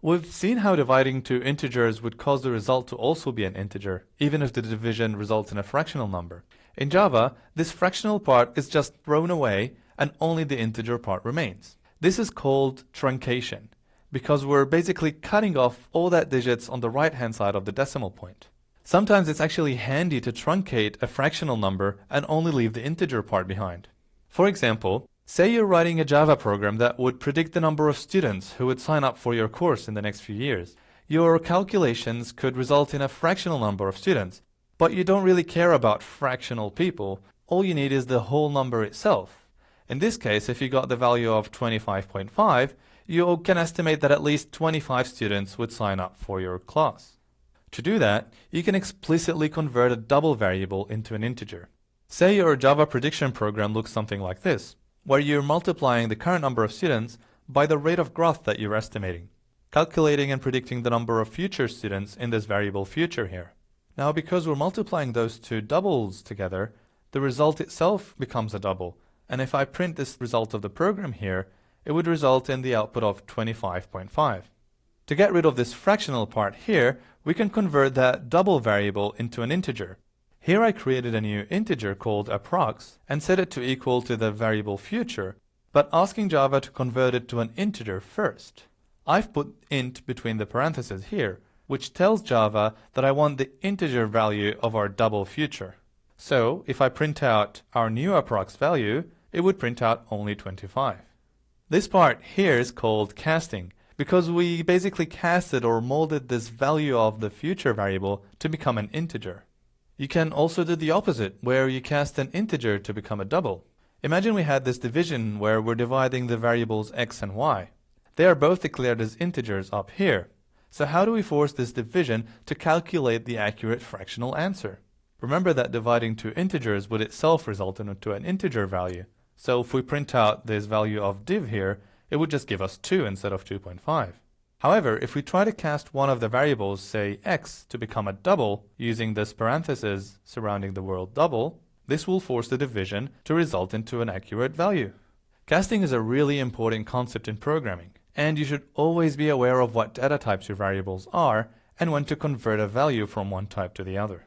We've seen how dividing two integers would cause the result to also be an integer, even if the division results in a fractional number. In Java, this fractional part is just thrown away and only the integer part remains. This is called truncation, because we're basically cutting off all that digits on the right-hand side of the decimal point. Sometimes it's actually handy to truncate a fractional number and only leave the integer part behind. For example, say you're writing a Java program that would predict the number of students who would sign up for your course in the next few years. Your calculations could result in a fractional number of students, but you don't really care about fractional people. All you need is the whole number itself. In this case, if you got the value of 25.5, you can estimate that at least 25 students would sign up for your class. To do that, you can explicitly convert a double variable into an integer. Say your Java prediction program looks something like this, where you're multiplying the current number of students by the rate of growth that you're estimating, calculating and predicting the number of future students in this variable future here. Now, because we're multiplying those two doubles together, the result itself becomes a double, and if I print this result of the program here, it would result in the output of 25.5. To get rid of this fractional part here, we can convert that double variable into an integer. Here I created a new integer called approx and set it to equal to the variable future, but asking Java to convert it to an integer first. I've put int between the parentheses here, which tells Java that I want the integer value of our double future. So if I print out our new approx value, it would print out only 25. This part here is called casting, because we basically casted or molded this value of the future variable to become an integer. You can also do the opposite, where you cast an integer to become a double. Imagine we had this division where we're dividing the variables x and y. They are both declared as integers up here. So how do we force this division to calculate the accurate fractional answer? Remember that dividing two integers would itself result into an integer value. So if we print out this value of div here, it would just give us 2 instead of 2.5. However, if we try to cast one of the variables, say x, to become a double, using this parenthesis surrounding the word double, this will force the division to result into an accurate value. Casting is a really important concept in programming, and you should always be aware of what data types your variables are and when to convert a value from one type to the other.